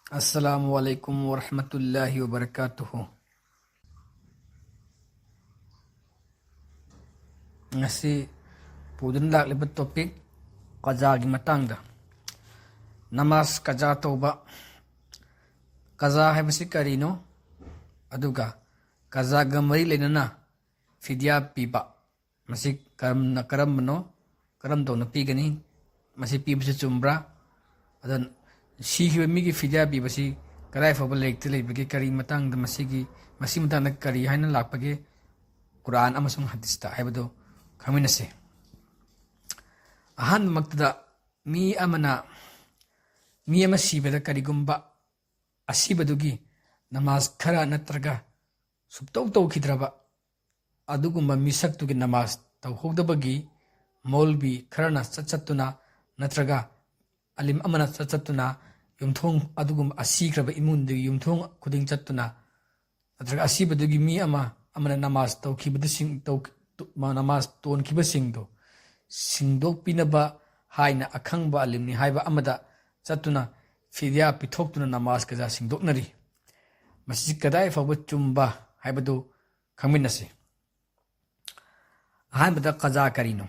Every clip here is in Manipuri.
Assalamualaikum warahmatullahi wabarakatuh. Ngasi pudun laklibet topik qaza gi matangda. Namas qaza tauba. Qaza haibasi karino aduga qaza ga mari lenana fidya piba. Masih karam mano karam tawna pigani masih pibasi chumbra adan sihiba migi fidya pibasi karai faba lekte leibagi kari matangda masih matangda kari haina lakpage Quran amasung hadista haibado kaminase ahan maktada mi ama sibada karigumba asibadugi namaz khara natraga subtau tau khidraba adugumba misaktugi namaz tawhodabagi maulbi kharana chatsatuna natraga alim amana chatsatuna yumthong adugum asikraba imundi yumthong kuding chattuna natraga asibadugi mi amana namaz tawkhibadu sing taw namaz ton kiba singdo singdok pinaba haina akhangba alimni haiba amada chattuna fidya pithoktuna namaz kaza singdoknari masi kadai fabu chumba haibadu khangminase ahanbada qaza karino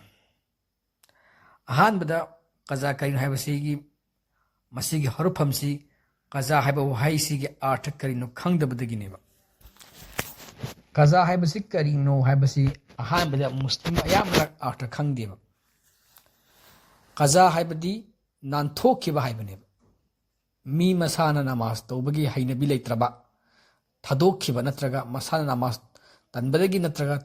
ahanbada qaza karino haibasigi masigi harufamsi qaza haiba wahaisigi artha karino khangdabadagineba qaza haibasi karino haibasi ahanbada muslim ayamra artha khangdeba qaza haibadi nanthokhiba haibaneba mi masana namaz tawbagi hainabi leitraba thadokhiba natraga masana namaz tanbadagi natraga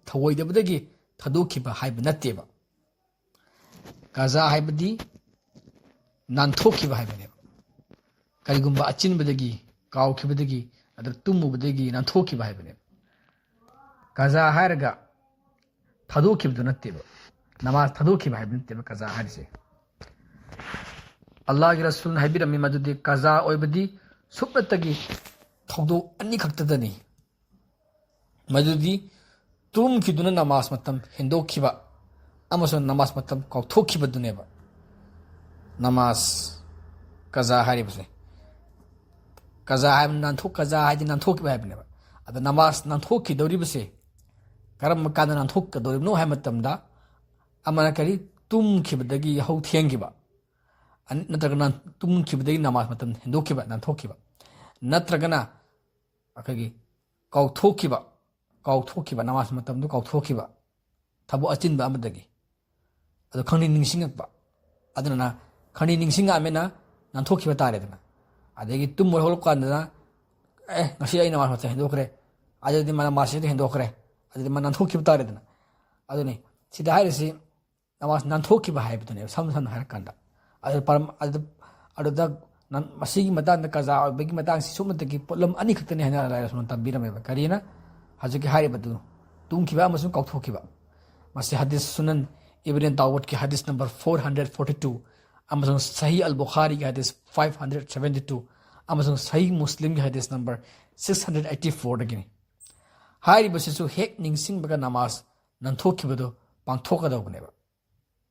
thawoidabadagi thadokhiba haiba natteba qaza haibadi nanthokhiba haibaneba karigumba achinbadagi kawkhibadagi adar tumubadagi nanthokhiba haibaneba qaza hairaga thadokhiba natteba namaz thadokhiba haiba natteba qaza harise Allah ki Rasul haibirami madudi qaza oibadi supnatagi thawdo ani khaktadani madudi tum khiduna namaz matam hindokhiba amason namaz matam kauthokhiba duneba namaz qaza haribase qaza haim nanthok qaza haidi nanthokhiba haibneba ada namaz nanthokhi doribase karam kana nanthok ka doribno haimatamda amana kari tum khibadagi hau thiengiba natragana tumkhibadagi namaz matam hindokhiba nanthokhiba natragana akagi kauthokiba namaz matam du kauthokiba thabu achinba amadagi adu khangni ningsingakba aduna khangni ningsinga amena nanthokhiba taredana adagi tumur holkandana ngasi ai namaz matam hindokre adadi mana masjid hindokre adadi mana nanthokhiba taredana aduni sida hairisi namaz nanthokhiba haibadune samsan harakanda aduda masigi matang qaza bagi matang si sumnatagi polam ani khaktani hana la rasul tambirame karina hajuki haibadu tumkhiba amasung kauthokhiba masi hadis sunan ibn dawud ki hadis number 442 amasung sahih al bukhari ki hadis 572 amasung sahih muslim ki hadis number 684 dagini hari basisu hek ningsing baga namaz nanthokibado pangthokadabuneba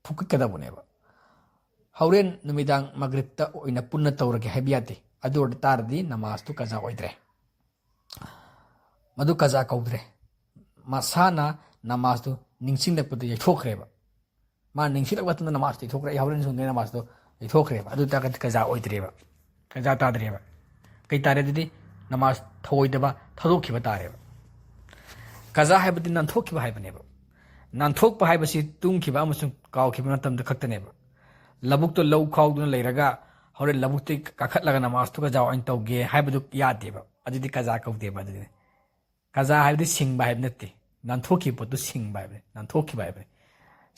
phukikadabuneba hauren numidang magribta oina punna tawrage haibiyate adur tardi namaz tu qaza oidre madu qaza kaudre masana namaz tu ningsing dakpadu yaithokhreba ma ningsing dakpatu namaz tu thokre hauren sunne namaz tu yaithokhreba adu takat qaza oidreba qaza tadreba kai tare didi namaz thoidaba thadokhiba tareba qaza haibadi nanthokhiba haibaneba nanthokpa haibasi tumkhiba amasung kawkhiba natamda khaktaneba labuk to low khawduna leiraga hore labuk te kakhatlaga namaz tu qaza oin tawge haibadu yadeba adidi qaza kawdeba adidi qaza haibadi singba haib natte nanthokhi potu singba haib nanthokhi haib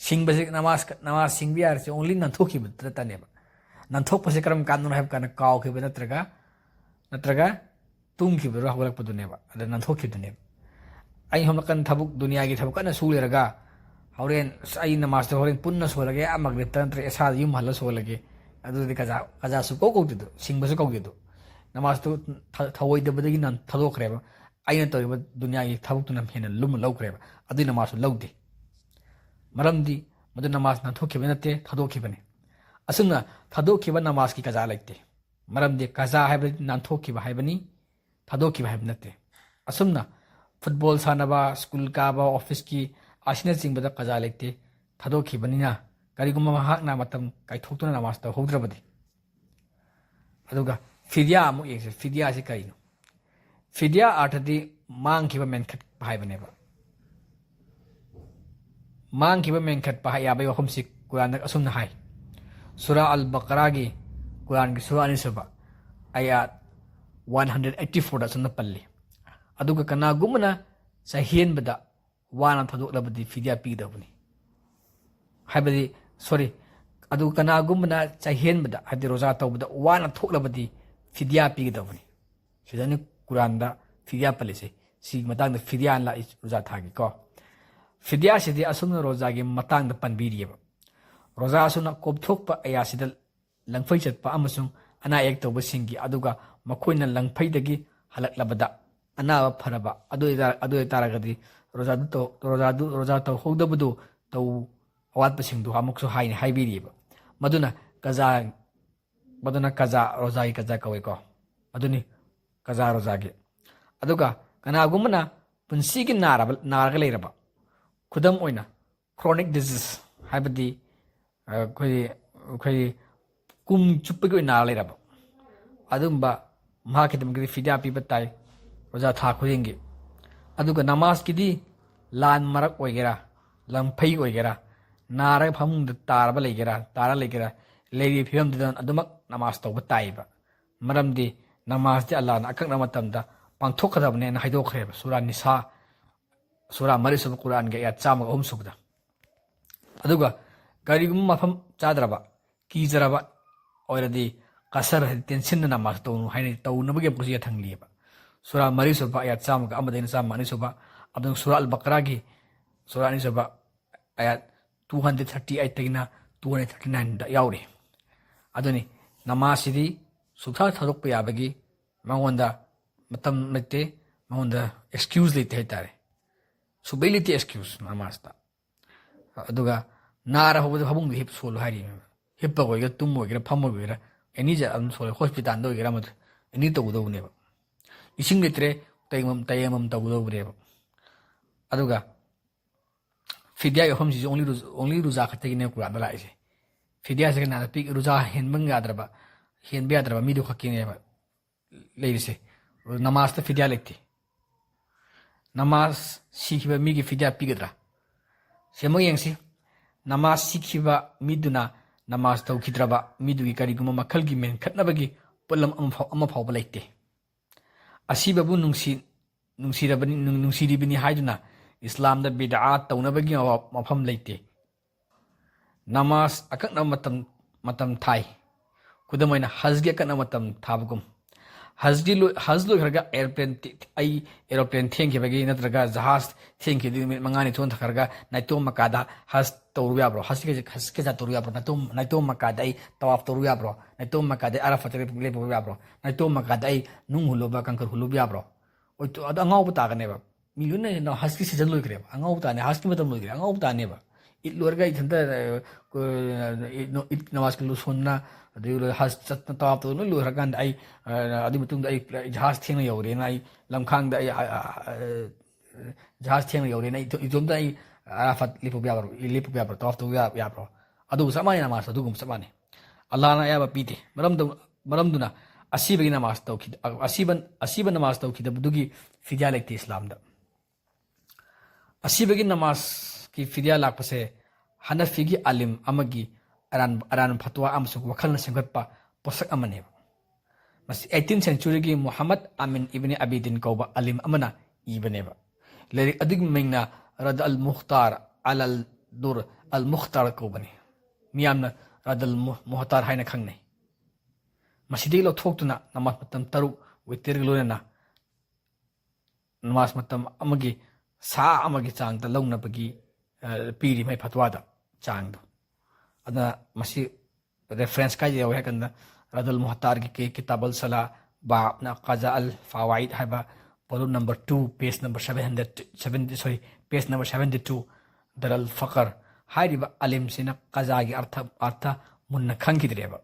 singba se namaz singbi ar se only nanthokhi taneba nanthokpa se karam kanun haib kana kawkhiba natraga tumkhiba ro hawlak paduneba ada nanthokhi duneba ai homlakan thabuk dunia gi thabuk kana suleraga hauren ai namaz to hauren punna solage amagrib tantre esa yum hala solage adudi kaza su ko didu singba su ko didu namaz to thawoi de badagi nan thadokhreba aina to dunia gi thabuk tunam hena lum lawkreba adi namaz lawdi maramdi madu namaz na thokhiba nate thadokhiba ne asuna thadokhiba namaz ki kaza laite मरमदे कजा हाइबदि नानथोखिबा हाइबनी थादोखिबा हाइब नते असुमना फुटबॉल सानबा स्कूल काबा ऑफिस की आसिना चिंगबदा कजा लेते थादोखिबनिना करिगुम महाकना मतम काइथोक्तुना नमाज तहौद्रबदि अदुगा फिदिया अमु येसे फिदिया से करिनो फिदिया अर्थदि मांगखिबा मेनखत हाइबनेबा मांगखिबा मेनखत पा याबै वखमसि कुरान असुमना हाइ सूरा अल बकरा की कुरान की सूरा अनिसबा आयात 184 दा सुनना पल्ली अदुगा कनागुमना सहियनबदा वाना थदोक्लबदि फिदिया पीदबनी हाइबदि सॉरी अदु कनागुमना सहियनबदा हादि रोजा तौबदा वाना थोक्लबदि फिदिया पीदबनी सिदानि कुरानदा फिदिया पल्लिसे सी मतांग फिदिया ला रोजा थागी को फिदिया सिदि असुमना रोजा की मतांग पनबीरियबा रोजा असुना कोपथोकपा अयासिदा लंगफै चटपा अमसुंग अना एक तौबसिंगी अदुगा मखोइना लंगफैदगी हलक्लबदा अनाबा फरबा अदु तारगदि रोजा तो होदबदु तो अवातपसिंगदु अमुकसु हाइने हाइबिरिबा मदुना कजा रोजागी कजा कवेको मदुनि कजा रोजागी अदुगा कनागुमना पुंसिगी नारगा लेरबा खुदम ओइना क्रोनिक डिजीज हाइबदि कोई कुम चुप्पगी नार लेरबा अदुंबा महाकिदमगी फिदिया पीबा ताई रोजा था खुदिंगी अदुगा नमाज किदी लान मरक ओइगेरा लंफै ओइगेरा नारग फमुंग तारबा लेगेरा लेरी फिरमदन अदुमक नमाज तौबा ताइबा मरमदि नमाज दि अल्लाह ना अकंगना मतमदा पांथोखदबने ना हाइदोखरेबा सूरा निसा सूरा मरिसब कुरान के या चाम अहम सुबदा अदुगा करिगुम मफम चाद्रबा कीजरबा ओइरदि कसर टेंशन नमाज तौनु हाइने तौनबगे पुसिया थंगलिबा सूरा मरिसब या चाम का अमदेन चाम मनिसबा अदु सूरा अल बकरा की सूरा निसबा आयात 238 तगिना 239 दा यावरे अदुनि नमाज सिदी सुथा थादोकपा याबगी मंगोंदा मतम लेते मंगोंदा एक्सक्यूज लेते हाइतारे सुबैलिटी एक्सक्यूज नमाज ता अदुगा नारा होबदु हबुंग हिप सोल हाइरि हिप्पा गोइगा तुम गोइगा फम गोइगा एनी जा अम सोल हॉस्पिटल दो गोइगा मत एनी तौदौनेबा इसिंग लेत्रे तयमम तौदौनेबा अदुगा फिदिया योहम जी ओनली रुजा खतगिने कुरान लाइसे फिदिया से ना पिक रुजा हेनबंग याद्रबा हेनबे याद्रबा मिदु खकिनेबा लेरिसे नमाज त फिदिया लेते नमाज सीखिबा मिगी फिदिया पिगद्रा सेमो यंगसी नमाज सीखिबा मिदुना नमाज तौखिद्रबा मिदुगी करिगुम मखलगी मेन खतनबगी पुलम अम फावबा लेते असीबबु नुंसीरिबनी हाइदुना इस्लाम दा बिदअत तौनबगी मफम लेते नमाज अकन मतम थाई खुदमैना हजगी अकन मतम थाबगुम हज लोखरगा एरोप्लेन थेंखिबगी नत्रगा जहाज थेंखिदि मंगानी थोन थखरगा नाइतोम मकादा हज तौरु याब्रो हज के जा तौरु याब्रो नाइतोम मकादा तवाफ तौरु याब्रो नाइतोम मकादा अराफत लेबो याब्रो नाइतोम मकादा नुंग हुलुबा कंकर हुलुबा याब्रो ओइ तो अंगाव तागनेबा मिलुने न हज की सीजन लोइक्रेबा अंगाव ताने हज की मतम लोइक्रे अंगाव तानेबा इत लोरगा इथंता इत नमाज के लुसोन्ना अदुलो हज चत तवाफ तो नो लोरगान आई अदि मतुंग आई जहाज थेंग यौरेना आई लमखांग दा जहाज थेंग यौरेना इजोम दा आई अराफत लिपु ब्याबर तवाफ तो याब्रो अदु समाने नमाज अदुगुम समाने अल्लाह ना याबा पीते मरमदुना असीबगी नमाज तौखि असीबन नमाज तौखिदबदुगी फिदिया लेते इस्लाम दा असीबगी नमाज की फिदिया लापसे हनफिगी आलिम अमगी अरान फतवा अमसुग वखलना सेंगतपा पोसक अमने 18th century की मुहम्मद आमिन इब्न अबीदिन कौबा आलिम अमना इबनेबा लेरि अदिग मिंगना रद अल मुख्तार अल दुर अल मुख्तार कौबने मियामना रद अल मुख्तार हाइना खंगने मसिदी लो थोक्तुना नमाज मतम तरु वितिर लोना नमाज मतम अमगी सा अमगी चांग ता लौनबगी पीरी मै फतवादा चांग अदा मसी रेफरेंस का ये है कंदा रदल मुहतार की किताब अल सला बाब ना कजा अल फवाइद है volume number 2 page number 72 दरल फकर हाइरिबा Alim सिना कजा की अर्थ मुन्न खंगिद्रेबा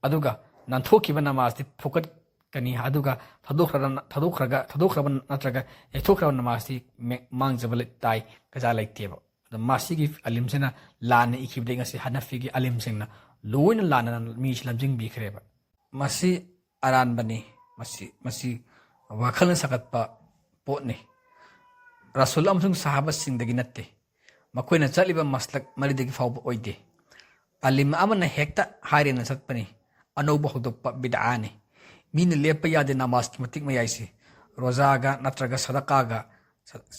अदुगा नांथोखिबा नमाज फुकट कनी अदुगा थदोखरबा नत्रगा यथोखरबा नमाज मांगजबल ताई कजा लेतेबा मासिगी अलिमसेना लान इखिबदे ngasi हनफिगी अलिमसेना लोइन लान मीच लमजिंग बिखरेबा मसी अरान बनी मसी वाखल सकतपा पोटने रसूल अमसुंग साहबा सिंगदगी नत्ते मकोइना चलिबा मसलक मरिदगी फाव ओइदे अलिम अमना हेक्ता हारेना सतपनी अनौब होदोप बिदआने मीन लेप यादे नमाज की मतिक मयाइसे रोजागा नत्रगा सदकागा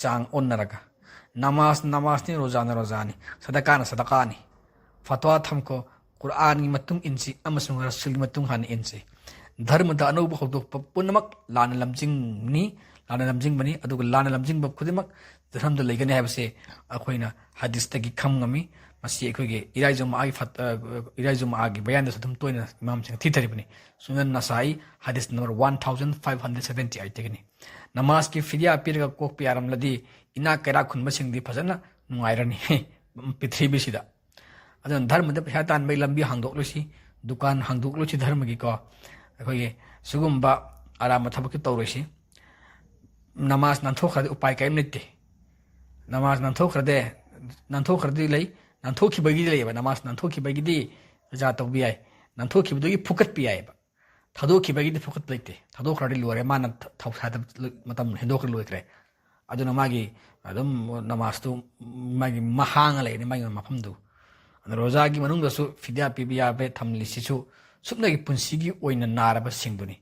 चांग ओन्नरगा नमाज ने रोजानी सदकानी फतवा थमको कुरान की मतुंग इनसी अमसुंग रसूल की मतुंग हान इनसे धर्म दा अनौब होदोप पुनमक लान लमजिंग बनी अदुगा लान लमजिंग ब खुदिमक धर्म दा लेगने हैबसे अखोइना हदीस तगी खमगमी मसी अखोइगे इराइजुम आगे बयान दस तुम तोइना इमाम सिंह थीथरिबनी सुनन नसाई हदीस नंबर 1578 तगनी नमाज की फिदिया पीरगा कोक पियारम लदी इना कैरा खुनब सिंगदी फजना नुंगाइरनी पृथ्वी सिदा अदन धर्म द पैसा तानबई लंबी हांगदोक्लुसी दुकान हांगदोक्लुसी धर्म की को अखोइगे सुगुम्बा आराम थबक तौरसी नमाज नांथोखरदे उपाय कायम लेते नमाज नांथोखरदे लई नांथोखिबगी लेबा नमाज नांथोखिबगी जा तौबी आय नांथोखिबदुगी फुकट पि आयबा थदोखिबगी फुकट लेते थदोखरदे लोरे माना थौसाद मतम हेदोखर लोइक्रे अदुना मागी अदम नमाज तो मागी महांग लेने मागी मफमदु रोजा की मनुंगदसु फिदिया पिबि याबे थमलिसिसु सुपनगी पुंसिगी ओइना नारबा सिंगदुनी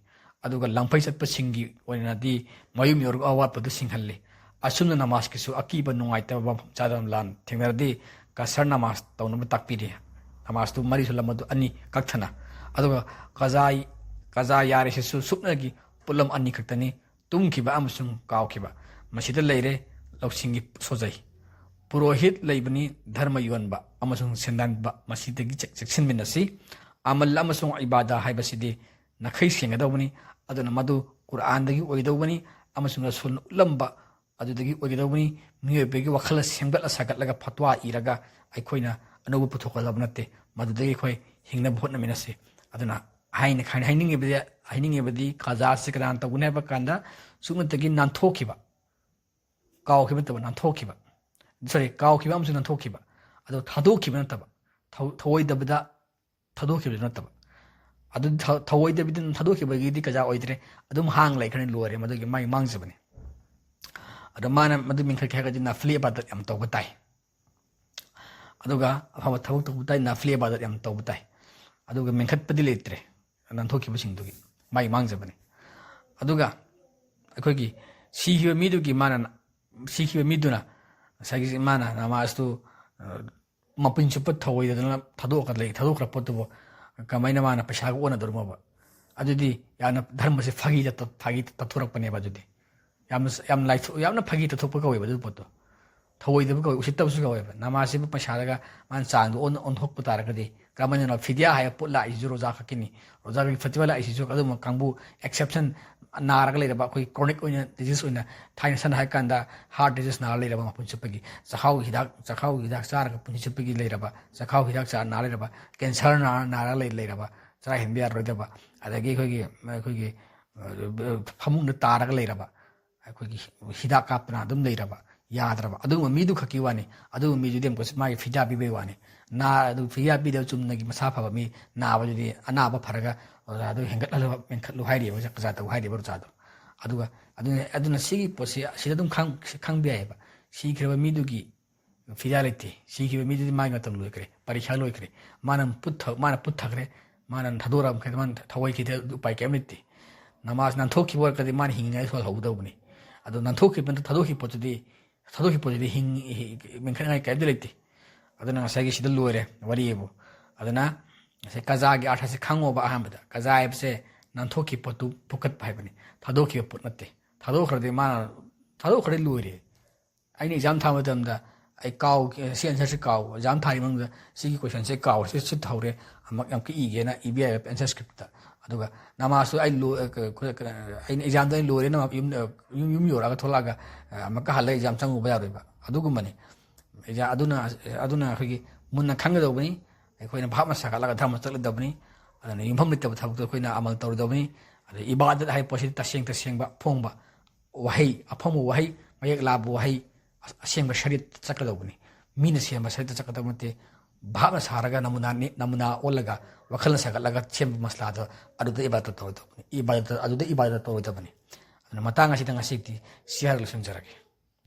अदुगा लंफै चतप सिंगी ओइनादी मयुम योरग अवापदु सिंहल्ले असुन नमाज किसु अकीबा नुंगाइतबा चादम लान थेंगरदी कसर नमाज तौनब ताकपीरे नमाज तु मरी सुलमदु अनि कक्थना अदुगा कजा यारेसिसु सुपनगी पुलम अनि खक्तनी तुमखिबा अमसुंग कावखिबा मसिदा लेरे लौसिंगी सोजै पुरोहित लेबनी धर्म योनबा अमसुंग सेंदानबा मसिदगी चेक्सिनमिनसी अमल अमसुंग इबादा हाइबसिदि नखै सेंगदौबनी अदुना मदु कुरानदगी ओइदौबनी अमसुंग रसूल उलंबा अदुदगी ओइदौबनी मियोबेगी वखल सेंगदला सागतलगा फतवा इरगा अखोइना अनौब पुथोकदब नते मदुदगी खोइ हिंगना भोटनमिनसे अदुना हाइनिंगेबदी काजा से कदान तगुनेबा कांदा सुगनतगी नांथोखिबा कावखिबा तब नांथोखिबा सॉरी कावखिबा अमसुंग नांथोखिबा अदो थादोखिबा नतबा थवोइदबदा थादोखिबा नतबा अदु थवोइदबिदन थादोखिबगी कजा ओइद्रे अदुम हांग लाइखने लोरे मदुगी माइ मांगजबने अदो माना मदु मिंखल खेगदि नफली इबादत यम तौबताई अदुगा अफाब थबक तौबताई नफली इबादत यम तौबताई अदुगा मिंखतपदि लेत्रे नांथोखिबसिंगदुगी माइ मांगजबने अदुगा अखोगी सीखिबा मीदुगी माना सीखिबा मीदुना सागी माना नमाजतु मपिन चुप थवोइदना थदोखर पोतुबो कमाइना माना पैसा ओना दुर्मबा अदुदी याना धर्म से फागी तथुरकपने बाजुदी याम लाइफ यामना फागी तथुप कवेबा दु पोतो थवोइदबा कवे उसितबसु कवेबा नमाजिबा पैसागा मान चांग ओन थोकपु तारकदी कमाइना फिदिया हाय पुला इजु रोजा खकिनी रोजा की फतिवाला इजु कदम कांगबु एक्सेप्शन नारग लेरबा कोई क्रोनिक ओइना डिजीज ओइना थाइन सन हाय कांदा हार्ट डिजीज नार लेरबा मपुन चुपगी चखाव हिदाक चारग पुन चुपगी लेरबा चखाव हिदाक चार नार लेरबा कैंसर नार लेरबा चरा हिंबिया रोदबा अदगी खोगी फमुंग तारग लेरबा खोगी हिदाक कापना दम लेरबा याद्रबा अदु मीदु खकी वानी अदु मीदु देम को माई फिजा बिबे वानी ना अदु फिजा बिदे चुमनगी मसा फबा मी नाबा जुदी अनाबा फरगा अदु हेंगतल मेंखतलु हाइरिबा जकजा तु हाइरिबा रुचादो अदुना सिगी पोसी सिदा दुम खंग बियायबा सिखिरबा मीदुगी फिजा लेते सिखिबा मीदुदी माइ मतम लोइक्रे परीक्षा लोइक्रे माना पुथखरे माना थदोरम खे मान थवई खिते उपाय केम लेते नमाज नांथोखि वर कदि मान हिंगाय सोल हौदौबनी अदु नांथोखि बन थदोखि पोतुदी हिंग मेंखनाय कायदे लेते अदुना सागी सिदा लोइरे वरियेबो अदुना से कजागी आठा से खंगोबा अहमदा कजा से नांथोखि पोतु फुकत भाइबनी थदोखि पोत नते थदोखरदे माना थदोखरे लोइरे आइनि एग्जाम थामदमदा आई काव सी आंसर से काव एग्जाम थारि मंगदा सिगी क्वेश्चन से काव से थौरे अमक यम की इगेना इबीआई आंसर स्क्रिप्ट अदुगा नमासु आई लो आइनि एग्जाम दा लोइरे ना युम योरागा थोलागा अमक हले एग्जाम चंगुबा यारोइबा अदुगुमनी अदुना खगी मुन्ना खंगदौबनी अखोइना भाबना सागलागा धर्म चलदबनी ꯑꯗꯨꯅ ꯌꯨꯝꯐꯝ ꯂꯩꯇꯕ ꯊꯕꯛꯇꯣ ꯑꯩꯈꯣꯏꯅ ꯑꯃꯜ ꯇꯧꯔꯗꯕꯅꯤ ꯑꯗꯩ ꯏꯕꯥꯗꯠ ꯍꯥꯏꯕ ꯄꯣꯠꯁꯤ ꯇꯁꯦꯡꯕ ꯐꯣꯡꯕ ꯋꯥꯍꯩ ꯑꯐꯪꯕ ꯋꯥꯍꯩ ꯃꯌꯦꯛ ꯂꯥꯕ ꯋꯥꯍꯩ ꯑꯁꯦꯡꯕ ꯁꯔꯤꯠ ꯆꯠꯀꯗꯧꯕꯅꯤ ꯃꯤꯅ ꯁꯦꯝꯕ ꯁꯔꯤꯠꯇ ꯆꯠꯀꯗꯕ ꯅꯠꯇꯦ ꯚꯥꯞꯅ ꯁꯥꯔꯒ ꯅꯃꯨꯅꯥ ꯑꯣꯜꯂꯒ ꯋꯥꯈꯜꯅ ꯁꯥꯒꯠꯂꯒ ꯁꯦꯝꯕ ꯃꯁꯂꯥꯗꯣ ꯑꯗꯨꯗ ꯏꯕꯥꯗꯠ ꯇꯧꯔꯣꯏꯗꯕꯅꯤ ꯑꯗꯨꯗ ꯏꯕꯥꯗꯠ ꯇꯧꯔꯣꯏꯗꯕꯅꯤ ꯑꯗꯨꯅ ꯃꯇꯥꯡ ꯑꯁꯤꯗ ꯉꯁꯤꯗꯤ ꯁꯤ ꯍꯥꯏꯔꯒ ꯂꯣꯏꯁꯤꯟꯖꯔꯒꯦ